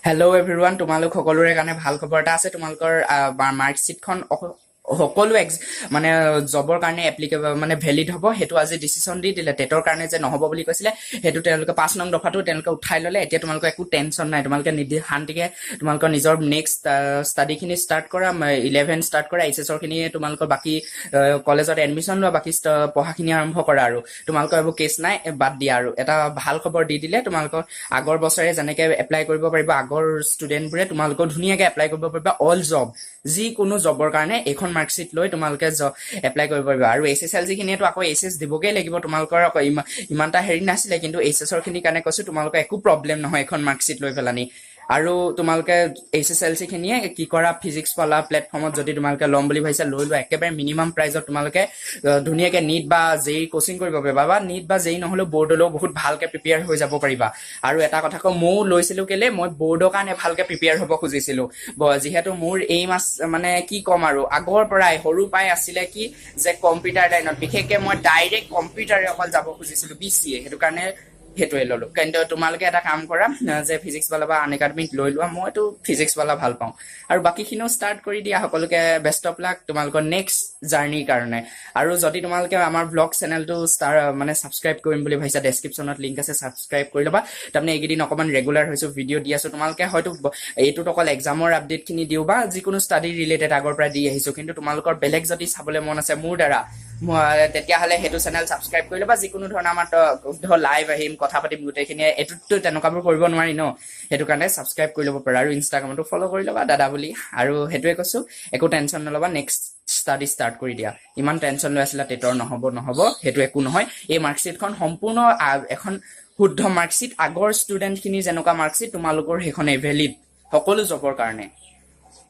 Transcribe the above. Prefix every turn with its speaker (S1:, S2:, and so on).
S1: Hello' everyone, তোমালোক সকলোৰে কাৰণে ভাল খবৰ এটা আছে। তোমালোকৰ মাৰ্কশ্বিটখন সকলো মানে জবৰ কাৰণে এপ্লিকেবল মানে ভেলিড হ'ব। সেইটো আজি ডিচিশ্যন দি দিলে। টেটৰ কাৰণে যে নহ'ব বুলি কৈছিলে, সেইটো তেওঁলোকে 5 নং দফাটো তেওঁলোকে উঠাই ল'লে। এতিয়া তোমালোকৰ একো টেনশ্যন নাই। তোমালোকে শান্তিকে তোমালোকৰ নিজৰ নেক্সট ষ্টাডিখিনি ষ্টাৰ্ট কৰা, 11 ষ্টাৰ্ট কৰা, এইচএছৰ খিনি তোমালোকৰ বাকী কলেজত এডমিশ্যন লোৱা, বাকী পঢ়াখিনি আৰম্ভ কৰা আৰু তোমালোকৰ এইবোৰ কেছ নাই, বাদ দিয়া। আৰু এটা ভাল খবৰ দি দিলে, তোমালোকৰ আগৰ বছৰে যেনেকে এপ্লাই কৰিব পাৰিবা, আগৰ ষ্টুডেণ্টবোৰে তোমালোকৰ ধুনীয়াকে এপ্লাই কৰিব পাৰিবা অল জব, যিকোনো জবৰ কাৰণে এইখন মাৰ্কশ্বিট লৈ তোমালোকে এপ্লাই কৰিব পাৰিবা। আৰু HSLC খিনিয়েতো আকৌ HS দিবগৈ লাগিব। তোমালোকৰ আকৌ ইমান এটা হেৰি নাছিলে, কিন্তু HSৰ খিনিৰ কাৰণে কৈছো তোমালোকৰ একো প্ৰব্লেম নহয় এইখন মাৰ্কশ্বিট লৈ পেলানি। আৰু তোমালোকে HSLC খিনিয়ে কি কৰা, ফিজিক্স পালা প্লেটফৰ্মত যদি তোমালোকে ল'ম বুলি ভাবিছা লৈ লোৱা। একেবাৰে মিনিমাম প্ৰাইজত তোমালোকে ধুনীয়াকে নিট বা জেই কোচিং কৰিব পাৰিবা, বা নিট বা জেই নহলেও বৰ্ডলৈও বহুত ভালকে প্ৰিপেয়াৰ হৈ যাব পাৰিবা। আৰু এটা কথা কওঁ, ময়ো লৈছিলো কেলে, মই বৰ্ডৰ কাৰণে ভালকে প্ৰিপেয়াৰ হ'ব খুজিছিলো। যিহেতু মোৰ এইম মানে কি ক'ম আৰু আগৰ পৰাই সৰু পৰাই আছিলে কি যে কম্পিউটাৰ লাইনত, বিশেষকে মই ডাইৰেক্ট কম্পিউটাৰে অকল যাব খুজিছিলো BCA। সেইটো কাৰণে সেইটোৱে ললো। কিন্তু তোমালোকে এটা কাম কৰা যে ফিজিক্স পালা বা আন একাডেমিক লৈ লোৱা। মইতো ফিজিক্স পালা ভাল পাওঁ। আৰু বাকীখিনিও ষ্টাৰ্ট কৰি দিয়া। সকলোকে বেষ্ট অফ লাক তোমালোকৰ নেক্সট জাৰ্ণিৰ কাৰণে। আৰু যদি তোমালোকে আমাৰ ব্লগ চেনেলটো মানে ছাবস্ক্ৰাইব কৰিম বুলি ভাবিছা, ডেছক্ৰিপশ্যনত লিংক আছে, ছাবস্ক্ৰাইব কৰি ল'বা। তাৰমানে এইকেইদিন অকণমান ৰেগুলাৰ হৈছো, ভিডিঅ' দি আছো। তোমালোকে হয়তো এইটোত অকল এক্সামৰ আপডেট খিনি দিও বা যিকোনো ষ্টাডি ৰিলেটেড আগৰ পৰা দি আহিছো, কিন্তু তোমালোকৰ বেলেগ যদি চাবলৈ মন আছে মোৰ দ্বাৰা, তেতিয়াহ'লে সেইটো চেনেল ছাবস্ক্ৰাইব কৰি ল'বা। যিকোনো ধৰণৰ আমাৰ লাইভ আহিম, কথা পাতিম গোটেইখিনিয়ে। এইটোতো তেনেকুৱাবোৰ কৰিব নোৱাৰি ন, সেইটো কাৰণে ছাবস্ক্ৰাইব কৰি ল'ব পাৰা। আৰু ইনষ্টাগ্ৰামতো ফ'ল' কৰি ল'বা দাদা বুলি। আৰু সেইটোৱে কৈছো, একো টেনশ্যন নল'বা, নেক্সট ষ্টাডি ষ্টাৰ্ট কৰি দিয়া। ইমান টেনশ্যন লৈ আছিলা টেটৰ নহ'ব, সেইটো একো নহয়। এই মাৰ্কশ্বিটখন সম্পূৰ্ণ এখন শুদ্ধ মাৰ্কশ্বিট। আগৰ ষ্টুডেণ্টখিনি যেনেকুৱা মাৰ্কশ্বিট তোমালোকৰ সেইখনেই ভেলিড সকলো জবৰ কাৰণে।